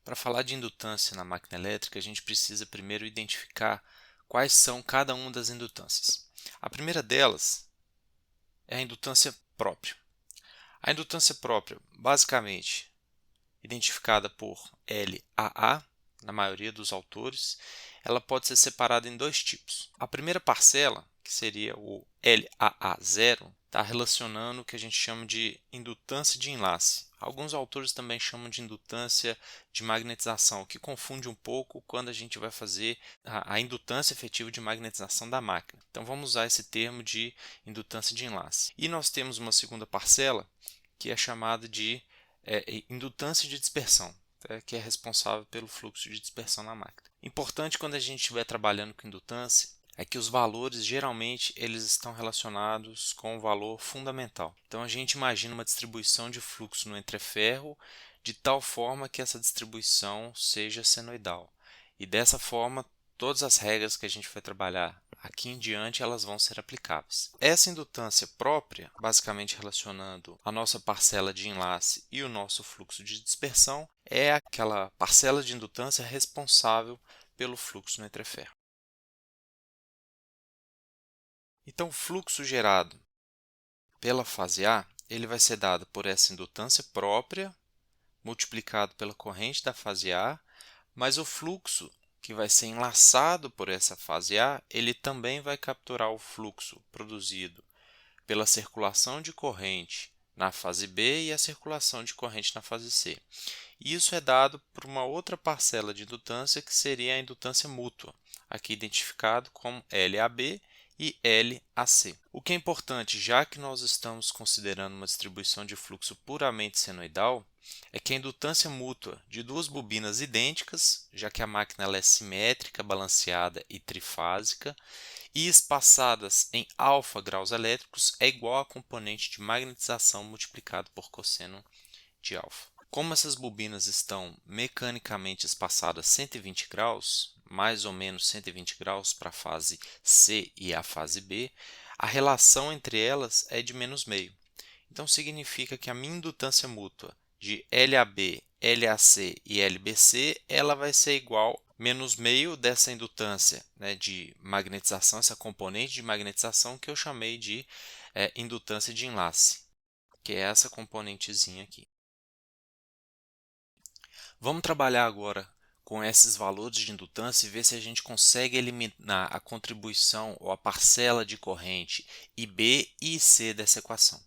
Para falar de indutância na máquina elétrica, a gente precisa primeiro identificar quais são cada uma das indutâncias. A primeira delas é a indutância própria. A indutância própria, basicamente, identificada por LAA, na maioria dos autores, ela pode ser separada em dois tipos. A primeira parcela, que seria o LAA0, está relacionando o que a gente chama de indutância de enlace. Alguns autores também chamam de indutância de magnetização, o que confunde um pouco quando a gente vai fazer a indutância efetiva de magnetização da máquina. Então vamos usar esse termo de indutância de enlace. E nós temos uma segunda parcela, que é chamada de indutância de dispersão, que é responsável pelo fluxo de dispersão na máquina. Importante quando a gente estiver trabalhando com indutância é que os valores geralmente eles estão relacionados com o valor fundamental. Então a gente imagina uma distribuição de fluxo no entreferro de tal forma que essa distribuição seja senoidal. E dessa forma todas as regras que a gente vai trabalhar aqui em diante elas vão ser aplicáveis. Essa indutância própria, basicamente relacionando a nossa parcela de enlace e o nosso fluxo de dispersão, é aquela parcela de indutância responsável pelo fluxo no entreferro. Então, o fluxo gerado pela fase A, ele vai ser dado por essa indutância própria, multiplicado pela corrente da fase A, mas o fluxo que vai ser enlaçado por essa fase A, ele também vai capturar o fluxo produzido pela circulação de corrente na fase B e a circulação de corrente na fase C. Isso é dado por uma outra parcela de indutância que seria a indutância mútua, aqui identificado como LAB e LAC. O que é importante, já que nós estamos considerando uma distribuição de fluxo puramente senoidal, é que a indutância mútua de duas bobinas idênticas, já que a máquina ela é simétrica, balanceada e trifásica, e espaçadas em alfa graus elétricos, é igual à componente de magnetização multiplicado por cosseno de alfa. Como essas bobinas estão mecanicamente espaçadas 120 graus, mais ou menos 120 graus para a fase C e a fase B, a relação entre elas é de menos meio. Então significa que a minha indutância mútua de LAB, LAC e LBC ela vai ser igual a menos meio dessa indutância, né, de magnetização, essa componente de magnetização que eu chamei de indutância de enlace, que é essa componentezinha aqui. Vamos trabalhar agora com esses valores de indutância e ver se a gente consegue eliminar a contribuição ou a parcela de corrente IB e IC dessa equação.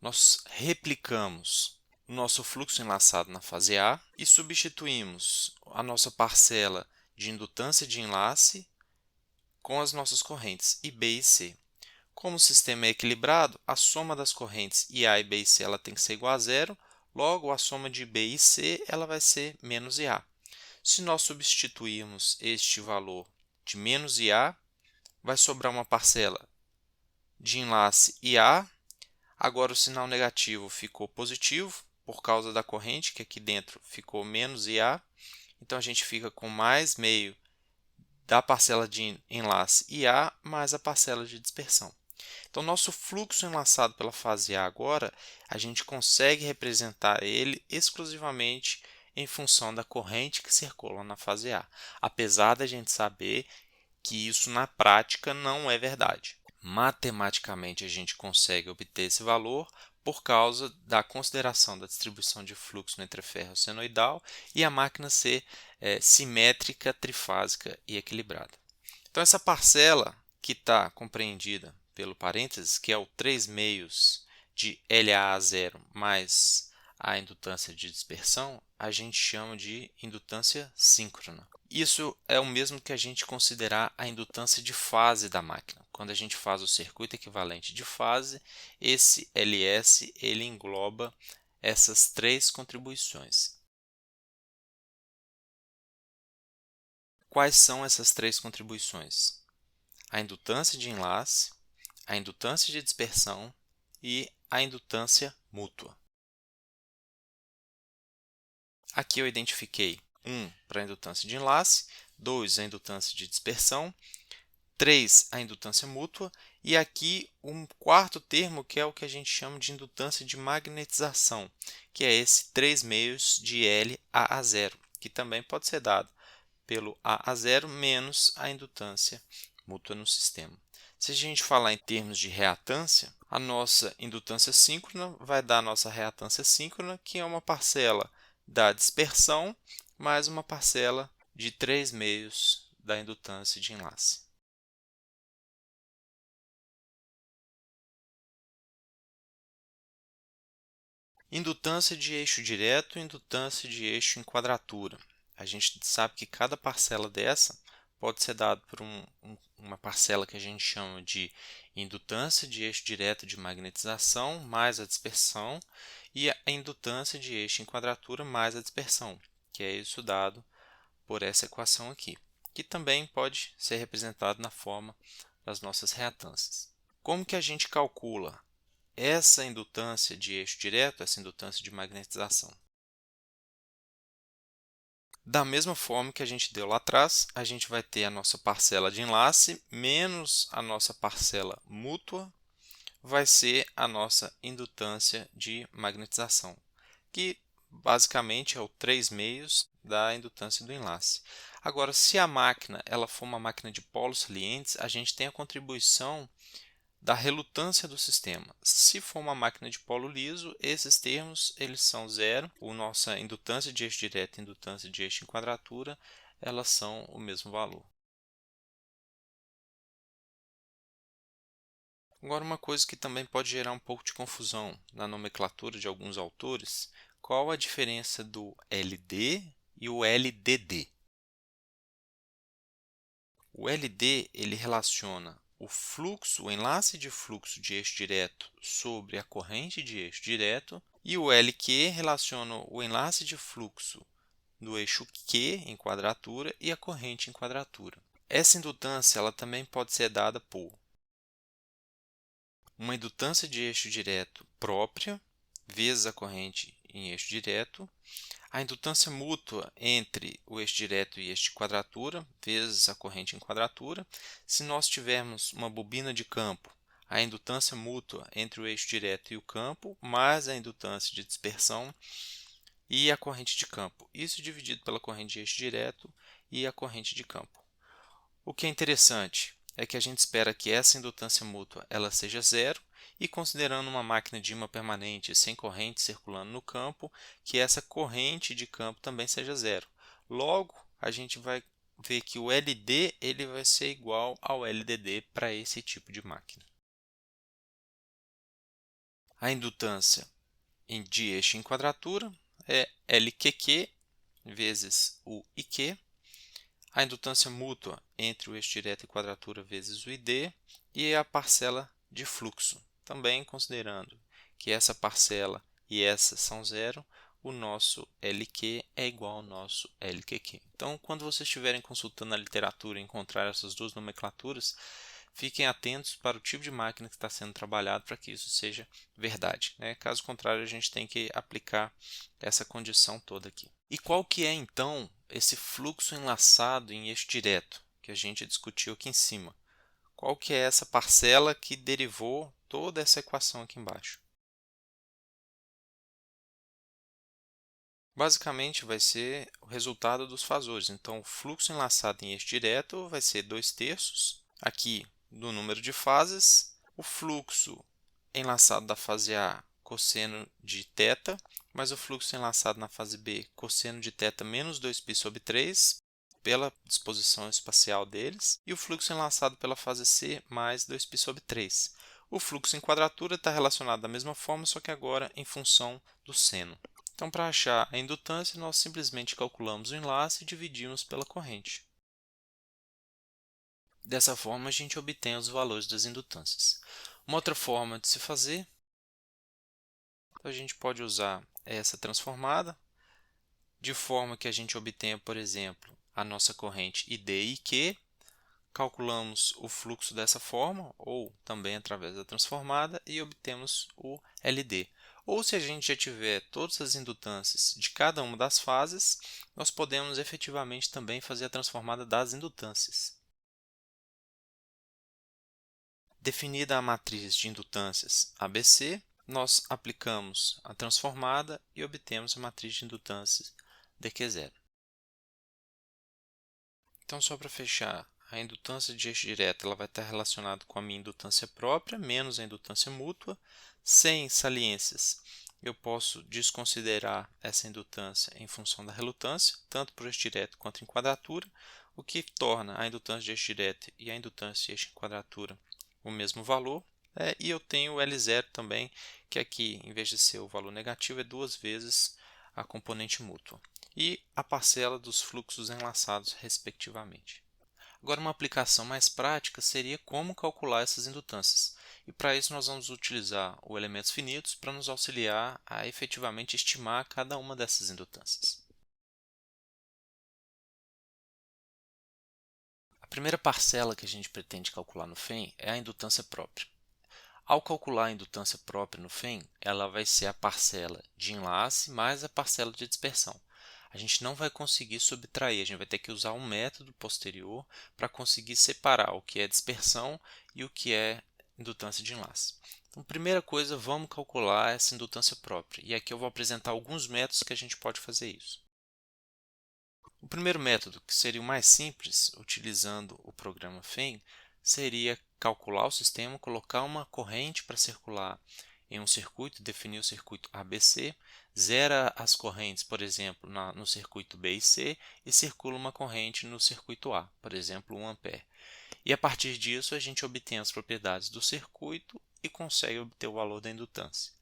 Nós replicamos o nosso fluxo enlaçado na fase A e substituímos a nossa parcela de indutância de enlace com as nossas correntes IB e C. Como o sistema é equilibrado, a soma das correntes IA e B e C ela tem que ser igual a zero, logo a soma de B e C ela vai ser menos IA. Se nós substituirmos este valor de menos IA, vai sobrar uma parcela de enlace IA. Agora o sinal negativo ficou positivo por causa da corrente, que aqui dentro ficou menos IA. Então a gente fica com mais meio da parcela de enlace IA mais a parcela de dispersão. Então, nosso fluxo enlaçado pela fase A agora, a gente consegue representar ele exclusivamente em função da corrente que circula na fase A, apesar da gente saber que isso na prática não é verdade. Matematicamente, a gente consegue obter esse valor por causa da consideração da distribuição de fluxo no entreferro senoidal e a máquina ser simétrica, trifásica e equilibrada. Então, essa parcela que está compreendida pelo parênteses, que é o 3 meios de LAA0 mais a indutância de dispersão, a gente chama de indutância síncrona. Isso é o mesmo que a gente considerar a indutância de fase da máquina. Quando a gente faz o circuito equivalente de fase, esse LS ele engloba essas três contribuições. Quais são essas três contribuições? A indutância de enlace, a indutância de dispersão e a indutância mútua. Aqui eu identifiquei 1 para a indutância de enlace, 2 a indutância de dispersão, 3, a indutância mútua, e aqui um quarto termo, que é o que a gente chama de indutância de magnetização, que é esse 3 meios de L a 0, que também pode ser dado pelo a 0 menos a indutância mútua no sistema. Se a gente falar em termos de reatância, a nossa indutância síncrona vai dar a nossa reatância síncrona, que é uma parcela da dispersão mais uma parcela de 3 meios da indutância de enlace. Indutância de eixo direto e indutância de eixo em quadratura. A gente sabe que cada parcela dessa pode ser dada por uma parcela que a gente chama de indutância de eixo direto de magnetização mais a dispersão e a indutância de eixo em quadratura mais a dispersão, que é isso dado por essa equação aqui, que também pode ser representado na forma das nossas reatâncias. Como que a gente calcula essa indutância de eixo direto, essa indutância de magnetização? Da mesma forma que a gente deu lá atrás, a gente vai ter a nossa parcela de enlace menos a nossa parcela mútua, vai ser a nossa indutância de magnetização, que basicamente é o 3 meios da indutância do enlace. Agora, se a máquina ela for uma máquina de polos salientes, a gente tem a contribuição da relutância do sistema. Se for uma máquina de polo liso, esses termos eles são zero. A nossa indutância de eixo direto e indutância de eixo em quadratura, elas são o mesmo valor. Agora, uma coisa que também pode gerar um pouco de confusão na nomenclatura de alguns autores, qual a diferença do LD e o LDD? O LD ele relaciona o fluxo, o enlace de fluxo de eixo direto sobre a corrente de eixo direto, e o LQ relaciona o enlace de fluxo do eixo Q em quadratura e a corrente em quadratura. Essa indutância ela também pode ser dada por uma indutância de eixo direto própria vezes a corrente em eixo direto, a indutância mútua entre o eixo direto e eixo de quadratura, vezes a corrente em quadratura. Se nós tivermos uma bobina de campo, a indutância mútua entre o eixo direto e o campo, mais a indutância de dispersão e a corrente de campo. Isso dividido pela corrente de eixo direto e a corrente de campo. O que é interessante é que a gente espera que essa indutância mútua ela seja zero, e considerando uma máquina de ímã permanente sem corrente circulando no campo, que essa corrente de campo também seja zero. Logo, a gente vai ver que o LD ele vai ser igual ao LDD para esse tipo de máquina. A indutância de eixo em quadratura é LQQ vezes o IQ. A indutância mútua entre o eixo direto e quadratura vezes o ID, e a parcela de fluxo. Também considerando que essa parcela e essa são zero, o nosso LQ é igual ao nosso LQQ. Então, quando vocês estiverem consultando a literatura e encontrar essas duas nomenclaturas, fiquem atentos para o tipo de máquina que está sendo trabalhado para que isso seja verdade, né? Caso contrário, a gente tem que aplicar essa condição toda aqui. E qual que é, então, esse fluxo enlaçado em eixo direto que a gente discutiu aqui em cima? Qual que é essa parcela que derivou toda essa equação aqui embaixo? Basicamente, vai ser o resultado dos fasores. Então, o fluxo enlaçado em eixo direto vai ser 2/3 aqui do número de fases. O fluxo enlaçado da fase A, cosseno de θ, mais o fluxo enlaçado na fase B, cosseno de θ menos 2π/3, pela disposição espacial deles, e o fluxo enlaçado pela fase C, mais 2π/3. O fluxo em quadratura está relacionado da mesma forma, só que agora em função do seno. Então, para achar a indutância, nós simplesmente calculamos o enlace e dividimos pela corrente. Dessa forma, a gente obtém os valores das indutâncias. Uma outra forma de se fazer, a gente pode usar essa transformada, de forma que a gente obtenha, por exemplo, a nossa corrente ID e IQ, calculamos o fluxo dessa forma, ou também através da transformada, e obtemos o LD. Ou se a gente já tiver todas as indutâncias de cada uma das fases, nós podemos efetivamente também fazer a transformada das indutâncias. Definida a matriz de indutâncias ABC, nós aplicamos a transformada e obtemos a matriz de indutâncias dQ0. Então, só para fechar, a indutância de eixo direto ela vai estar relacionada com a minha indutância própria, menos a indutância mútua. Sem saliências, eu posso desconsiderar essa indutância em função da relutância, tanto para o eixo direto quanto em quadratura, o que torna a indutância de eixo direto e a indutância de eixo em quadratura o mesmo valor. E eu tenho o L0 também, que aqui, em vez de ser o valor negativo, é 2 vezes a componente mútua. E a parcela dos fluxos enlaçados, respectivamente. Agora, uma aplicação mais prática seria como calcular essas indutâncias. E para isso nós vamos utilizar o elementos finitos para nos auxiliar a efetivamente estimar cada uma dessas indutâncias. A primeira parcela que a gente pretende calcular no FEM é a indutância própria. Ao calcular a indutância própria no FEM, ela vai ser a parcela de enlace mais a parcela de dispersão. A gente não vai conseguir subtrair, a gente vai ter que usar um método posterior para conseguir separar o que é dispersão e o que é indutância de enlace. Então, primeira coisa, vamos calcular essa indutância própria. E aqui eu vou apresentar alguns métodos que a gente pode fazer isso. O primeiro método, que seria o mais simples, utilizando o programa FEM, seria calcular o sistema, colocar uma corrente para circular em um circuito, definir o circuito ABC, zera as correntes, por exemplo, no circuito B e C, e circula uma corrente no circuito A, por exemplo, 1 ampere. E a partir disso, a gente obtém as propriedades do circuito e consegue obter o valor da indutância.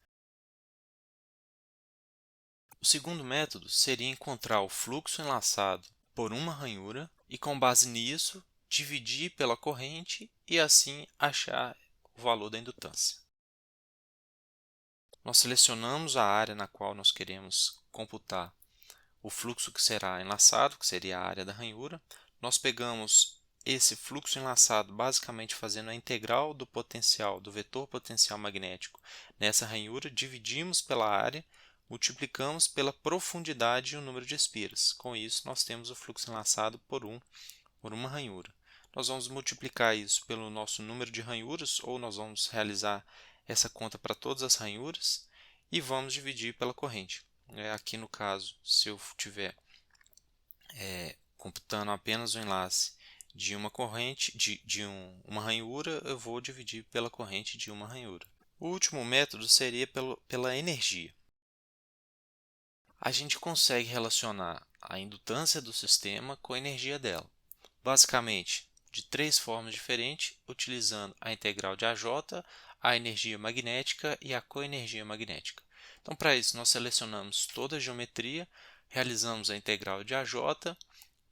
O segundo método seria encontrar o fluxo enlaçado por uma ranhura e, com base nisso, dividir pela corrente e assim achar o valor da indutância. Nós selecionamos a área na qual nós queremos computar o fluxo que será enlaçado, que seria a área da ranhura. Nós pegamos esse fluxo enlaçado basicamente fazendo a integral do potencial, do vetor potencial magnético nessa ranhura, dividimos pela área, multiplicamos pela profundidade e o número de espiras. Com isso, nós temos o fluxo enlaçado por uma ranhura. Nós vamos multiplicar isso pelo nosso número de ranhuras, ou nós vamos realizar essa conta para todas as ranhuras e vamos dividir pela corrente. Aqui no caso, se eu estiver computando apenas o enlace de uma corrente, uma ranhura, eu vou dividir pela corrente de uma ranhura. O último método seria pela energia. A gente consegue relacionar a indutância do sistema com a energia dela. Basicamente, de 3 formas diferentes, utilizando a integral de AJ, a energia magnética e a coenergia magnética. Então, para isso, nós selecionamos toda a geometria, realizamos a integral de AJ,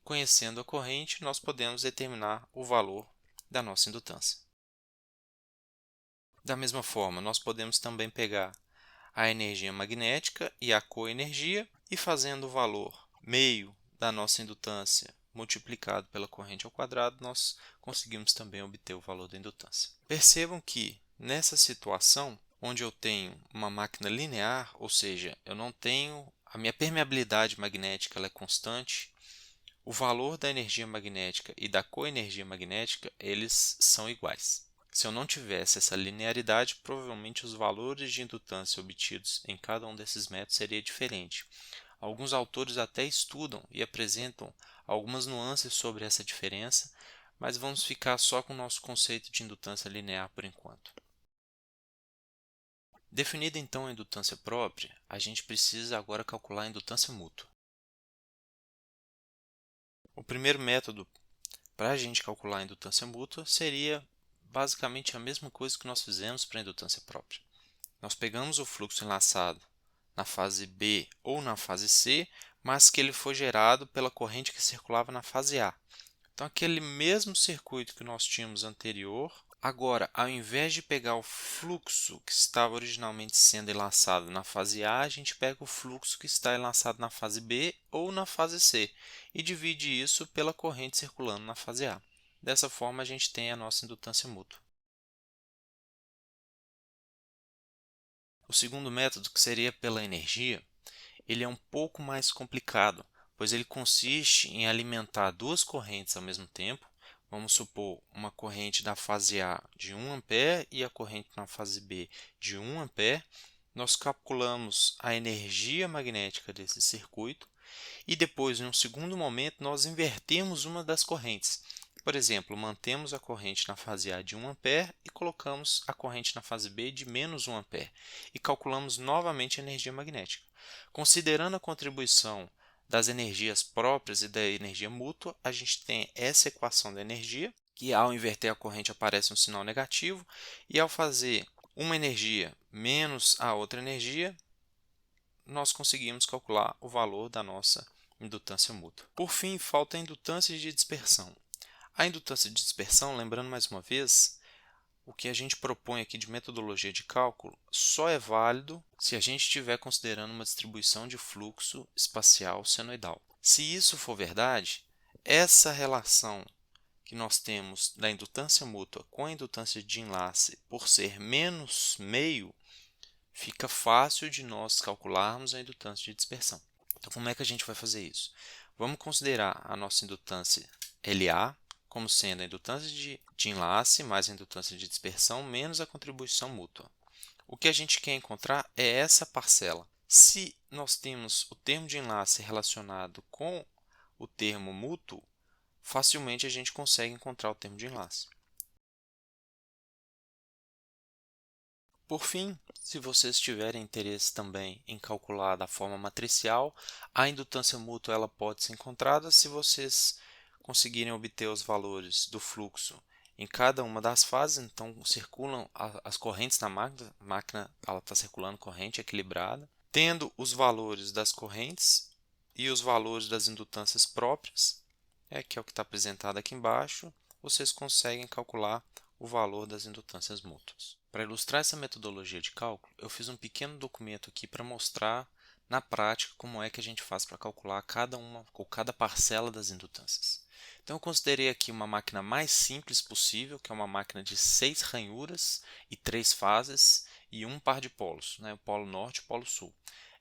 conhecendo a corrente, nós podemos determinar o valor da nossa indutância. Da mesma forma, nós podemos também pegar a energia magnética e a coenergia e fazendo o valor meio da nossa indutância multiplicado pela corrente ao quadrado, nós conseguimos também obter o valor da indutância. Percebam que nessa situação, onde eu tenho uma máquina linear, ou seja, eu não tenho a minha permeabilidade magnética, ela é constante, o valor da energia magnética e da coenergia magnética, eles são iguais. Se eu não tivesse essa linearidade, provavelmente os valores de indutância obtidos em cada um desses métodos seria diferente. Alguns autores até estudam e apresentam algumas nuances sobre essa diferença, mas vamos ficar só com o nosso conceito de indutância linear por enquanto. Definida então a indutância própria, a gente precisa agora calcular a indutância mútua. O primeiro método para a gente calcular a indutância mútua seria basicamente a mesma coisa que nós fizemos para a indutância própria. Nós pegamos o fluxo enlaçado na fase B ou na fase C, mas que ele foi gerado pela corrente que circulava na fase A. Então, aquele mesmo circuito que nós tínhamos anterior, agora, ao invés de pegar o fluxo que estava originalmente sendo enlaçado na fase A, a gente pega o fluxo que está enlaçado na fase B ou na fase C e divide isso pela corrente circulando na fase A. Dessa forma, a gente tem a nossa indutância mútua. O segundo método, que seria pela energia, ele é um pouco mais complicado, pois ele consiste em alimentar duas correntes ao mesmo tempo, vamos supor, uma corrente da fase A de 1 ampere e a corrente na fase B de 1 ampere, nós calculamos a energia magnética desse circuito e depois, em um segundo momento, nós invertemos uma das correntes. Por exemplo, mantemos a corrente na fase A de 1 ampere e colocamos a corrente na fase B de menos 1 ampere e calculamos novamente a energia magnética. Considerando a contribuição das energias próprias e da energia mútua, a gente tem essa equação da energia, que ao inverter a corrente aparece um sinal negativo, e ao fazer uma energia menos a outra energia, nós conseguimos calcular o valor da nossa indutância mútua. Por fim, falta a indutância de dispersão. A indutância de dispersão, lembrando mais uma vez, o que a gente propõe aqui de metodologia de cálculo só é válido se a gente estiver considerando uma distribuição de fluxo espacial senoidal. Se isso for verdade, essa relação que nós temos da indutância mútua com a indutância de enlace, por ser menos meio, fica fácil de nós calcularmos a indutância de dispersão. Então, como é que a gente vai fazer isso? Vamos considerar a nossa indutância LA como sendo a indutância de enlace mais a indutância de dispersão menos a contribuição mútua. O que a gente quer encontrar é essa parcela. Se nós temos o termo de enlace relacionado com o termo mútuo, facilmente a gente consegue encontrar o termo de enlace. Por fim, se vocês tiverem interesse também em calcular da forma matricial, a indutância mútua ela pode ser encontrada se vocês conseguirem obter os valores do fluxo em cada uma das fases. Então, circulam as correntes na máquina, a máquina está circulando corrente equilibrada, tendo os valores das correntes e os valores das indutâncias próprias, que é o que está apresentado aqui embaixo, vocês conseguem calcular o valor das indutâncias mútuas. Para ilustrar essa metodologia de cálculo, eu fiz um pequeno documento aqui para mostrar na prática como é que a gente faz para calcular cada uma ou cada parcela das indutâncias. Então eu considerei aqui uma máquina mais simples possível, que é uma máquina de 6 ranhuras e 3 fases e um par de polos, o polo norte e o polo sul.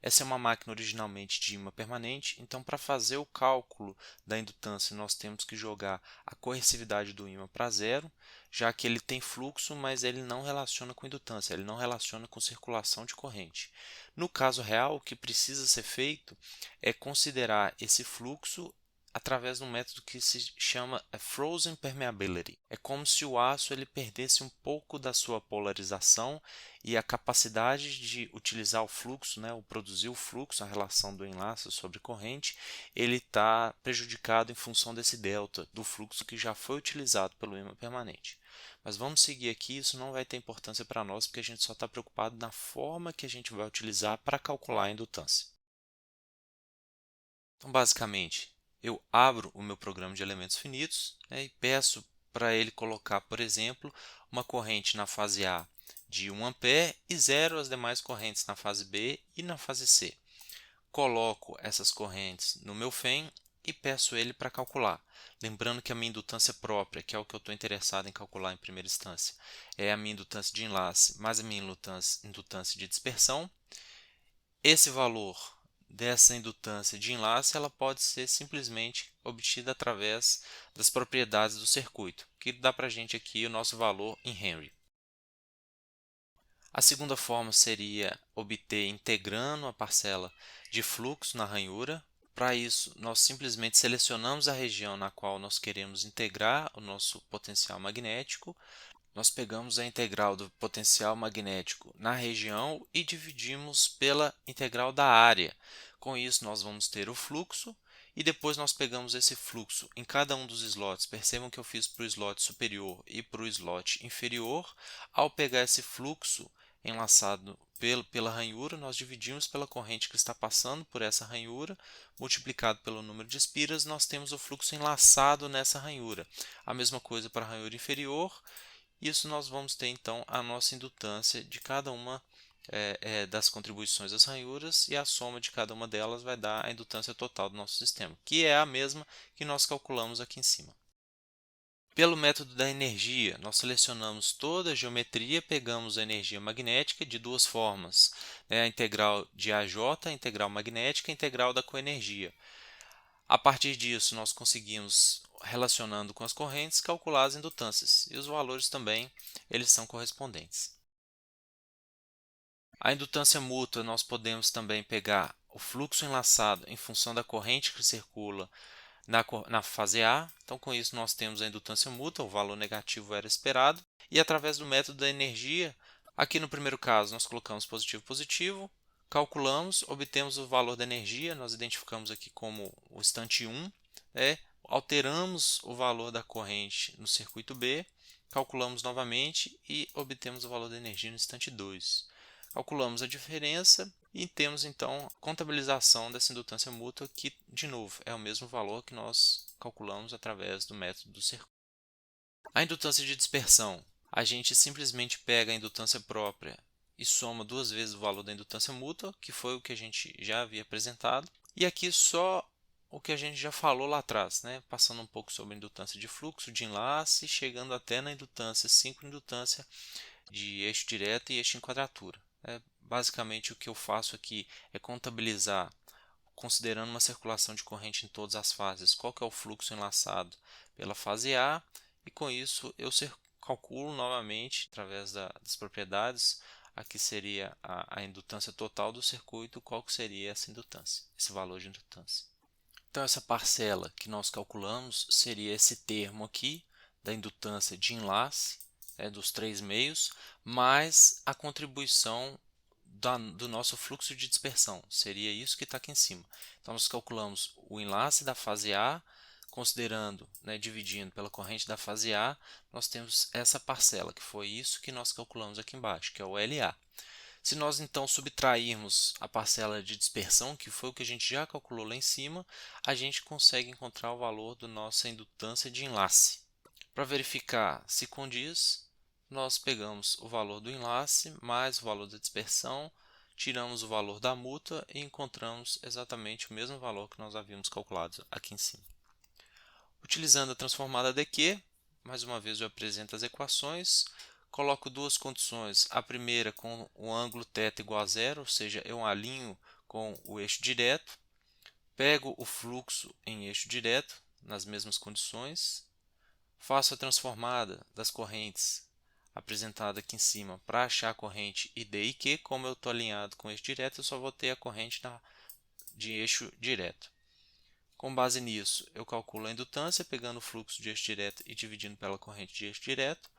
Essa é uma máquina originalmente de ímã permanente, então para fazer o cálculo da indutância nós temos que jogar a coercividade do ímã para zero, já que ele tem fluxo, mas ele não relaciona com indutância, ele não relaciona com circulação de corrente. No caso real, o que precisa ser feito é considerar esse fluxo através de um método que se chama Frozen Permeability. É como se o aço ele perdesse um pouco da sua polarização e a capacidade de utilizar o fluxo, ou produzir o fluxo, a relação do enlace sobre corrente, ele está prejudicado em função desse delta do fluxo que já foi utilizado pelo ímã permanente. Mas vamos seguir aqui, isso não vai ter importância para nós, porque a gente só está preocupado na forma que a gente vai utilizar para calcular a indutância. Então, basicamente, eu abro o meu programa de elementos finitos, e peço para ele colocar, por exemplo, uma corrente na fase A de 1 ampere e zero as demais correntes na fase B e na fase C. Coloco essas correntes no meu FEM e peço ele para calcular. Lembrando que a minha indutância própria, que é o que eu estou interessado em calcular em primeira instância, é a minha indutância de enlace mais a minha indutância de dispersão. Esse valor dessa indutância de enlace ela pode ser simplesmente obtida através das propriedades do circuito, que dá para a gente aqui o nosso valor em Henry. A segunda forma seria obter integrando a parcela de fluxo na ranhura. Para isso, nós simplesmente selecionamos a região na qual nós queremos integrar o nosso potencial magnético. Nós pegamos a integral do potencial magnético na região e dividimos pela integral da área. Com isso, nós vamos ter o fluxo e depois nós pegamos esse fluxo em cada um dos slots. Percebam que eu fiz para o slot superior e para o slot inferior. Ao pegar esse fluxo enlaçado pela ranhura, nós dividimos pela corrente que está passando por essa ranhura, multiplicado pelo número de espiras, nós temos o fluxo enlaçado nessa ranhura. A mesma coisa para a ranhura inferior. Isso nós vamos ter então a nossa indutância de cada uma das contribuições das ranhuras e a soma de cada uma delas vai dar a indutância total do nosso sistema, que é a mesma que nós calculamos aqui em cima. Pelo método da energia, nós selecionamos toda a geometria, pegamos a energia magnética de duas formas, a integral de AJ, a integral magnética e a integral da coenergia. A partir disso, nós conseguimos, relacionando com as correntes, calcular as indutâncias, e os valores também eles são correspondentes. A indutância mútua, nós podemos também pegar o fluxo enlaçado em função da corrente que circula na fase A. Então, com isso, nós temos a indutância mútua, o valor negativo era esperado. E através do método da energia, aqui no primeiro caso, nós colocamos positivo, positivo, calculamos, obtemos o valor da energia, nós identificamos aqui como o instante 1, alteramos o valor da corrente no circuito B, calculamos novamente e obtemos o valor da energia no instante 2. Calculamos a diferença e temos então a contabilização dessa indutância mútua, que, de novo, é o mesmo valor que nós calculamos através do método do circuito. A indutância de dispersão, a gente simplesmente pega a indutância própria e soma duas vezes o valor da indutância mútua, que foi o que a gente já havia apresentado. E aqui só o que a gente já falou lá atrás, passando um pouco sobre a indutância de fluxo, de enlace, chegando até na indutância indutância de eixo direto e eixo em quadratura. Basicamente, o que eu faço aqui é contabilizar, considerando uma circulação de corrente em todas as fases, qual que é o fluxo enlaçado pela fase A, e com isso eu calculo novamente, através das propriedades, aqui seria a indutância total do circuito, qual que seria essa indutância, esse valor de indutância. Então, essa parcela que nós calculamos seria esse termo aqui, da indutância de enlace, dos 3 meios, mais a contribuição do nosso fluxo de dispersão. Seria isso que está aqui em cima. Então, nós calculamos o enlace da fase A, considerando, dividindo pela corrente da fase A, nós temos essa parcela, que foi isso que nós calculamos aqui embaixo, que é o LA. Se nós então subtrairmos a parcela de dispersão, que foi o que a gente já calculou lá em cima, a gente consegue encontrar o valor da nossa indutância de enlace. Para verificar se condiz, nós pegamos o valor do enlace mais o valor da dispersão, tiramos o valor da mútua e encontramos exatamente o mesmo valor que nós havíamos calculado aqui em cima. Utilizando a transformada DQ, mais uma vez eu apresento as equações, coloco duas condições, a primeira com o ângulo θ igual a zero, ou seja, eu alinho com o eixo direto, pego o fluxo em eixo direto, nas mesmas condições, faço a transformada das correntes apresentada aqui em cima para achar a corrente ID e Q. Como eu estou alinhado com o eixo direto, eu só vou ter a corrente de eixo direto. Com base nisso, eu calculo a indutância, pegando o fluxo de eixo direto e dividindo pela corrente de eixo direto.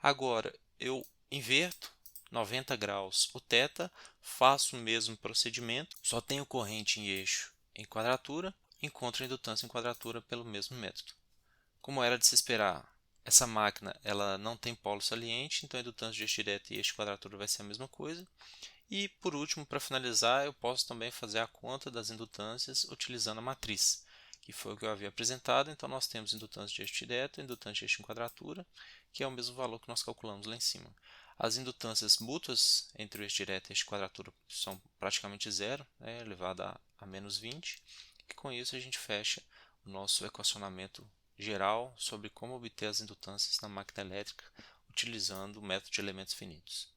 Agora, eu inverto 90 graus o θ, faço o mesmo procedimento, só tenho corrente em eixo em quadratura, encontro a indutância em quadratura pelo mesmo método. Como era de se esperar, essa máquina ela não tem polo saliente, então a indutância de eixo direto e eixo de quadratura vai ser a mesma coisa. E por último, para finalizar, eu posso também fazer a conta das indutâncias utilizando a matriz, que foi o que eu havia apresentado. Então nós temos indutância de eixo direto e indutância de eixo em quadratura, que é o mesmo valor que nós calculamos lá em cima. As indutâncias mútuas entre o eixo direto e o eixo de quadratura são praticamente zero, elevado a menos 20, e com isso a gente fecha o nosso equacionamento geral sobre como obter as indutâncias na máquina elétrica utilizando o método de elementos finitos.